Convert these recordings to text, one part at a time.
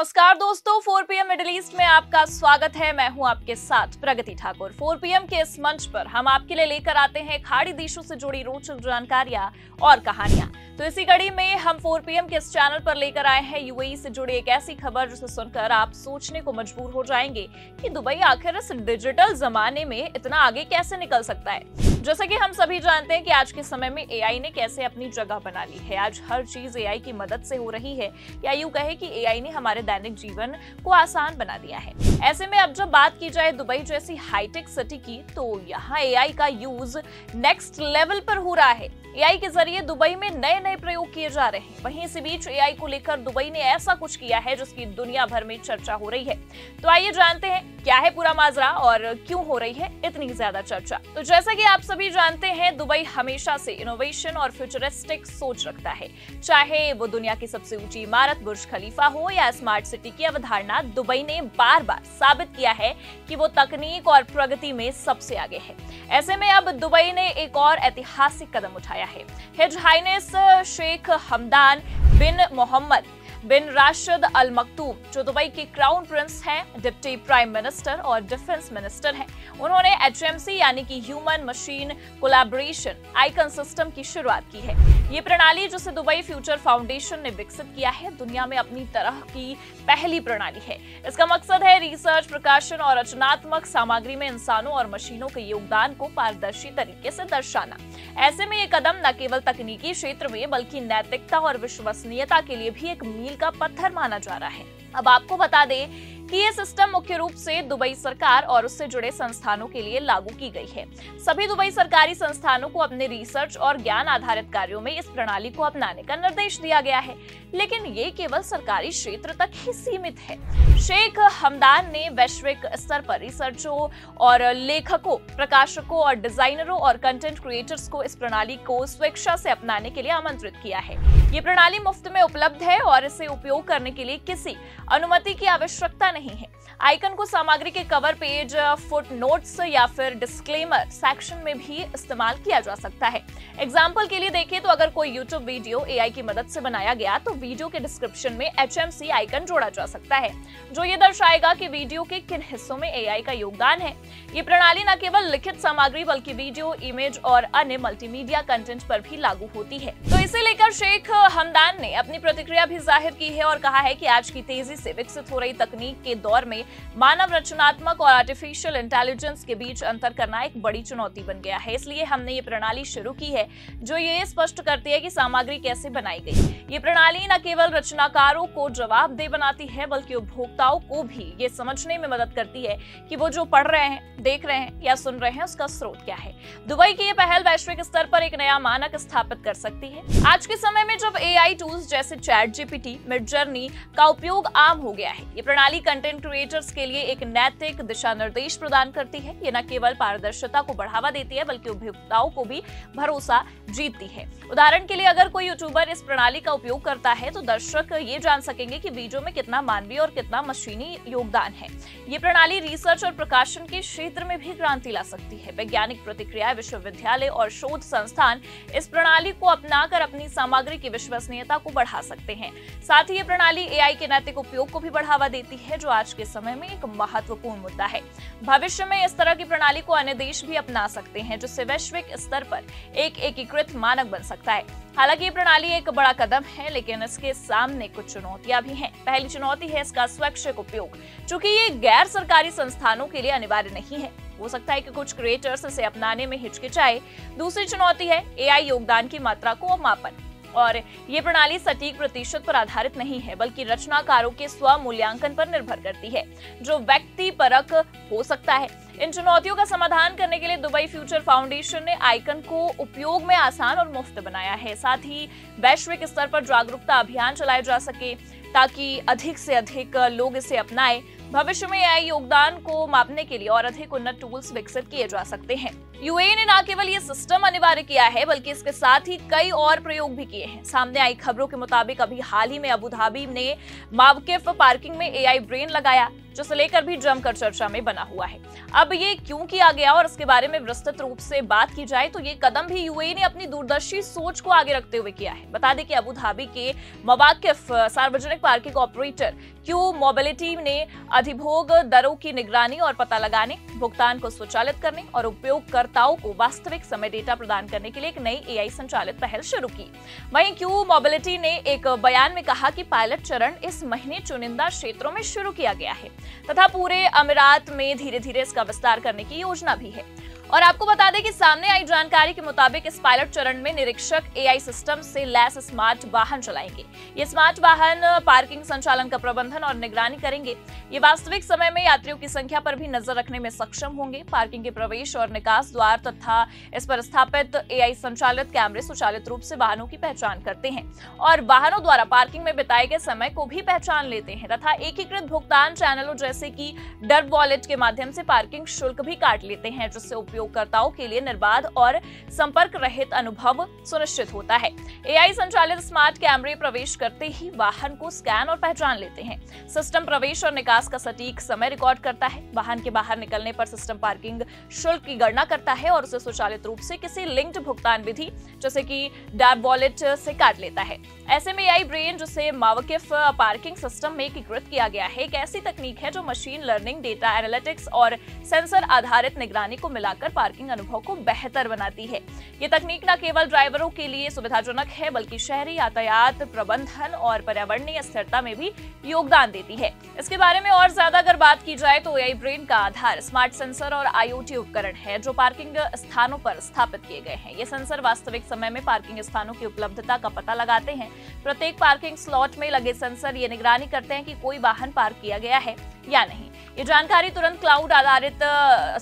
नमस्कार दोस्तों, 4 PM middle east में आपका स्वागत है। मैं हूं आपके साथ प्रगति ठाकुर। 4 PM के इस मंच पर हम आपके लिए लेकर आते हैं खाड़ी देशों से जुड़ी रोचक जानकारियां और कहानियां। तो इसी कड़ी में हम 4 PM के इस चैनल पर लेकर आए हैं यूएई से जुड़ी एक ऐसी खबर जिसे सुनकर आप सोचने को मजबूर हो जाएंगे कि दुबई आखिर इस डिजिटल जमाने में इतना आगे कैसे निकल सकता है। जैसा कि हम सभी जानते हैं कि आज के समय में एआई ने कैसे अपनी जगह बना ली है। आज हर चीज एआई की मदद से हो रही है, या यूं कहे कि एआई ने हमारे दैनिक जीवन को आसान बना दिया है। ऐसे में अब जब बात की जाए दुबई जैसी हाईटेक सिटी की, तो यहाँ एआई का यूज नेक्स्ट लेवल पर हो रहा है। एआई के जरिए दुबई में नए नए प्रयोग किए जा रहे हैं। वहीं इसी बीच एआई को लेकर दुबई ने ऐसा कुछ किया है जिसकी दुनिया भर में चर्चा हो रही है। तो आइए जानते हैं क्या है पूरा माजरा और क्यों हो रही है इतनी ज्यादा चर्चा। तो जैसा कि आप सभी जानते हैं, दुबई हमेशा से इनोवेशन और फ्यूचरिस्टिक सोच रखता है। चाहे वो दुनिया की सबसे ऊंची इमारत बुर्ज खलीफा हो या स्मार्ट सिटी की अवधारणा, दुबई ने बार बार साबित किया है कि वो तकनीक और प्रगति में सबसे आगे है। ऐसे में अब दुबई ने एक और ऐतिहासिक कदम उठाया है। हिज हाइनेस शेख हमदान बिन मोहम्मद बिन राशिद अल मक्तूम, जो दुबई के क्राउन प्रिंस हैं, डिप्टी प्राइम मिनिस्टर और डिफेंस मिनिस्टर हैं, उन्होंने HMC यानी कि human machine collaboration icon system की शुरुआत की है। ये प्रणाली जिसे दुबई फ्यूचर फाउंडेशन ने विकसित किया है, दुनिया में अपनी तरह की पहली प्रणाली है। इसका मकसद है रिसर्च, प्रकाशन और रचनात्मक सामग्री में इंसानों और मशीनों के योगदान को पारदर्शी तरीके से दर्शाना। ऐसे में ये कदम न केवल तकनीकी क्षेत्र में बल्कि नैतिकता और विश्वसनीयता के लिए भी एक मील का पत्थर माना जा रहा है। अब आपको बता दें कि ये सिस्टम मुख्य रूप से दुबई सरकार और उससे जुड़े संस्थानों के लिए लागू की गई है। सभी दुबई सरकारी संस्थानों को अपने रिसर्च और ज्ञान आधारित कार्यों में इस प्रणाली को अपनाने का निर्देश दिया गया है, लेकिन ये केवल सरकारी क्षेत्र तक ही सीमित है। शेख हमदान ने वैश्विक स्तर पर रिसर्चरों और लेखकों, प्रकाशकों और डिजाइनरों और कंटेंट क्रिएटर्स को इस प्रणाली को स्वेच्छा से अपनाने के लिए आमंत्रित किया है। ये प्रणाली मुफ्त में उपलब्ध है और इसे उपयोग करने के लिए किसी अनुमति की आवश्यकता नहीं है। आइकन को सामग्री के कवर पेज, फुट नोट्स या फिर डिस्क्लेमर सेक्शन में भी इस्तेमाल किया जा सकता है। एग्जाम्पल के लिए देखें तो अगर कोई यूट्यूब वीडियो एआई की मदद से बनाया गया तो वीडियो के डिस्क्रिप्शन में HMC आइकन जोड़ा जा सकता है, जो ये दर्शाएगा कि वीडियो के किन हिस्सों में एआई का योगदान है। ये प्रणाली न केवल लिखित सामग्री बल्कि वीडियो, इमेज और अन्य मल्टीमीडिया कंटेंट पर भी लागू होती है। तो इसे लेकर शेख हमदान ने अपनी प्रतिक्रिया भी जाहिर की है और कहा है कि आज की तेजी से विकसित हो रही तकनीक के दौर में मानव रचनात्मक और आर्टिफिशियल इंटेलिजेंस के बीच अंतर करना एक बड़ी चुनौती बन गया है। इसलिए हमने ये प्रणाली शुरू की है जो ये स्पष्ट करती है कि सामग्री कैसे बनाई गई। ये प्रणाली न केवल रचनाकारों को जवाबदेह बनाती है बल्कि उपभोक्ताओं को भी ये समझने में मदद करती है कि वो जो पढ़ रहे हैं, देख रहे हैं या सुन रहे हैं उसका स्रोत क्या है। दुबई की ये पहल वैश्विक स्तर पर एक नया मानक स्थापित कर सकती है। आज के समय में जब एआई टूल्स जैसे ChatGPT, मिडजर्नी का उपयोग आम हो गया है, ये प्रणाली कंटेंट क्रिएटर्स के लिए एक नैतिक दिशा निर्देश प्रदान करती है। ये न केवल पारदर्शिता को बढ़ावा देती है बल्कि उपभोक्ताओं को भी भरोसा जीतती है। उदाहरण के लिए अगर कोई यूट्यूबर इस प्रणाली का उपयोग करता है तो दर्शक ये जान सकेंगे कि वीडियो में कितना मानवीय और कितना मशीनी योगदान है। ये प्रणाली रिसर्च और प्रकाशन के क्षेत्र में भी क्रांति ला सकती है। वैज्ञानिक प्रतिक्रिया, विश्वविद्यालय और शोध संस्थान इस प्रणाली को अपनाकर अपनी सामग्री की विश्वसनीयता को बढ़ा सकते हैं। साथ ही ये प्रणाली एआई के नैतिक उपयोग को भी बढ़ावा देती है, जो आज के समय में एक महत्वपूर्ण मुद्दा है। भविष्य में इस तरह की प्रणाली को अन्य देश भी अपना सकते हैं, जिससे वैश्विक स्तर पर एक एकीकृत मानक बन सकता है। हालांकि ये प्रणाली एक बड़ा कदम है, लेकिन इसके सामने कुछ चुनौतियां भी हैं। पहली चुनौती है इसका स्वैच्छिक उपयोग। चूंकि ये गैर सरकारी संस्थानों के लिए अनिवार्य नहीं है, हो सकता है कि कुछ क्रिएटर्स इसे अपनाने में हिचकिचाए। दूसरी चुनौती है एआई योगदान की मात्रा को मापन, और ये प्रणाली सटीक प्रतिशत पर आधारित नहीं है बल्कि रचनाकारों के स्व मूल्यांकन पर निर्भर करती है, जो व्यक्तिपरक हो सकता है। इन चुनौतियों का समाधान करने के लिए दुबई फ्यूचर फाउंडेशन ने आइकन को उपयोग में आसान और मुफ्त बनाया है। साथ ही वैश्विक स्तर पर जागरूकता अभियान चलाए जा सके ताकि अधिक से अधिक लोग इसे अपनाएं। भविष्य में एआई योगदान को मापने के लिए और अधिक उन्नत टूल्स विकसित किए जा सकते हैं। यूएई ने न केवल ये सिस्टम अनिवार्य किया है बल्कि इसके साथ ही कई और प्रयोग भी किए हैं। सामने आई खबरों के मुताबिक अभी हाल ही में अबू धाबी ने मावकिफ पार्किंग में एआई ब्रेन लगाया। जिसे लेकर भी जमकर चर्चा में बना हुआ है। अब ये क्यों किया गया और इसके बारे में विस्तृत रूप से बात की जाए तो ये कदम भी यूएई ने अपनी दूरदर्शी सोच को आगे रखते हुए किया है। बता दें कि अबू धाबी के मवाकिफ सार्वजनिक पार्किंग ऑपरेटर क्यू मोबिलिटी ने अधिभोग दरों की निगरानी और पता लगाने, भुगतान को स्वचालित करने और उपयोगकर्ताओं को वास्तविक समय डेटा प्रदान करने के लिए एक नई एआई संचालित पहल शुरू की। वहीं क्यू मोबिलिटी ने एक बयान में कहा कि पायलट चरण इस महीने चुनिंदा क्षेत्रों में शुरू किया गया है तथा पूरे अमीरात में धीरे-धीरे इसका विस्तार करने की योजना भी है। और आपको बता दें कि सामने आई जानकारी के मुताबिक इस पायलट चरण में निरीक्षक एआई सिस्टम से लैस स्मार्ट वाहन चलाएंगे। ये स्मार्ट वाहन पार्किंग संचालन का प्रबंधन और निगरानी करेंगे। ये वास्तविक समय में यात्रियों की संख्या पर भी नजर रखने में सक्षम होंगे। पार्किंग के प्रवेश और निकास द्वार तथा इस पर स्थापित एआई संचालित कैमरे स्वचालित रूप से वाहनों की पहचान करते हैं और वाहनों द्वारा पार्किंग में बिताए गए समय को भी पहचान लेते हैं तथा एकीकृत भुगतान चैनलों जैसे कि डर्ब वॉलेट के माध्यम से पार्किंग शुल्क भी काट लेते हैं, जिससे उपयोगकर्ताओं के लिए निर्बाध और संपर्क रहित अनुभव सुनिश्चित होता है। एआई संचालित स्मार्ट कैमरे प्रवेश करते ही वाहन को स्कैन और पहचान लेते हैं। सिस्टम प्रवेश और निकास का सटीक समय रिकॉर्ड करता है। वाहन के बाहर निकलने पर सिस्टम पार्किंग शुल्क की गणना करता है और उसे स्वचालित रूप से किसी लिंक्ड भुगतान विधि जैसे कि डर्ब वॉलेट से काट लेता है। ऐसे में एआई ब्रेन, जिसे मवाकिफ पार्किंग सिस्टम में एकीकृत किया गया है, एक ऐसी तकनीक है जो मशीन लर्निंग, डेटा एनालिटिक्स और सेंसर आधारित निगरानी को मिलाकर पार्किंग अनुभव को बेहतर बनाती है। ये तकनीक न केवल ड्राइवरों के लिए सुविधाजनक है बल्कि शहरी यातायात प्रबंधन और पर्यावरणीय स्थिरता में भी योगदान देती है। इसके बारे में और ज्यादा अगर बात की जाए तो एआई ब्रेन का आधार स्मार्ट सेंसर और आईओटी उपकरण है जो पार्किंग स्थानों पर स्थापित किए गए हैं। ये सेंसर वास्तविक समय में पार्किंग स्थानों की उपलब्धता का पता लगाते हैं। प्रत्येक पार्किंग स्लॉट में लगे सेंसर ये निगरानी करते हैं कि कोई वाहन पार्क किया गया है या नहीं। ये जानकारी तुरंत क्लाउड आधारित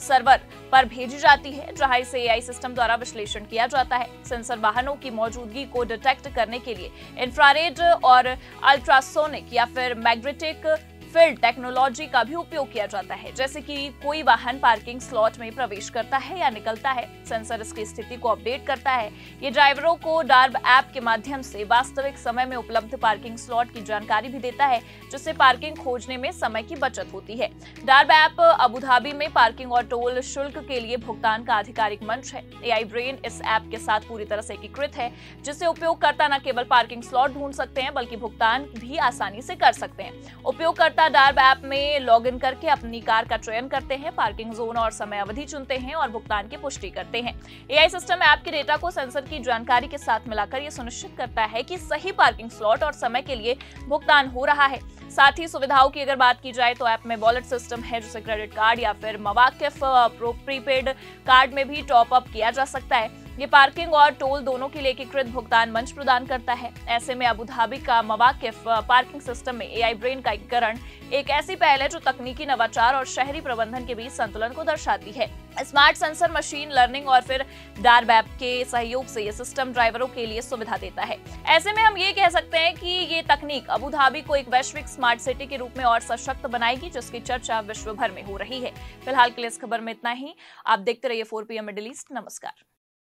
सर्वर पर भेजी जाती है जहां इसे एआई सिस्टम द्वारा विश्लेषण किया जाता है। सेंसर वाहनों की मौजूदगी को डिटेक्ट करने के लिए इंफ्रारेड और अल्ट्रासोनिक या फिर मैग्नेटिक फील्ड टेक्नोलॉजी का भी उपयोग किया जाता है। जैसे कि कोई वाहन पार्किंग स्लॉट में प्रवेश करता है या निकलता है, सेंसर इसकी स्थिति को अपडेट करता है। ये ड्राइवरों को डार्ब ऐप के माध्यम से वास्तविक समय में उपलब्ध पार्किंग स्लॉट की जानकारी भी देता है, जिससे पार्किंग खोजने में समय की बचत होती है। डार्ब ऐप अबू धाबी में पार्किंग और टोल शुल्क के लिए भुगतान का आधिकारिक मंच है। एआई ब्रेन इस ऐप के साथ पूरी तरह से एकीकृत है, जिससे उपयोगकर्ता न केवल पार्किंग स्लॉट ढूंढ सकते हैं बल्कि भुगतान भी आसानी से कर सकते हैं। उपयोगकर्ता डार्ब ऐप में लॉगिन करके अपनी कार का चयन करते हैं, पार्किंग जोन और समय अवधि चुनते हैं और भुगतान की पुष्टि करते हैं। एआई सिस्टम ऐप के डेटा को सेंसर की जानकारी के साथ मिलाकर यह सुनिश्चित करता है कि सही पार्किंग स्लॉट और समय के लिए भुगतान हो रहा है। साथ ही सुविधाओं की अगर बात की जाए तो ऐप में वॉलेट सिस्टम है, जिसे क्रेडिट कार्ड या फिर मवाकिफ प्रीपेड कार्ड में भी टॉप अप किया जा सकता है। ये पार्किंग और टोल दोनों के लिए एकीकृत भुगतान मंच प्रदान करता है। ऐसे में अबू धाबी का मवाकिफ पार्किंग सिस्टम में एआई ब्रेन का एकीकरण एक ऐसी पहल है जो तकनीकी नवाचार और शहरी प्रबंधन के बीच संतुलन को दर्शाती है। स्मार्ट सेंसर, मशीन लर्निंग और फिर डार्ब ऐप के सहयोग से ये सिस्टम ड्राइवरों के लिए सुविधा देता है। ऐसे में हम ये कह सकते हैं कि ये तकनीक अबू धाबी को एक वैश्विक स्मार्ट सिटी के रूप में और सशक्त बनाएगी, जिसकी चर्चा विश्व भर में हो रही है। फिलहाल के लिए इस खबर में इतना ही। आप देखते रहिए 4PM मिडिल ईस्ट। नमस्कार।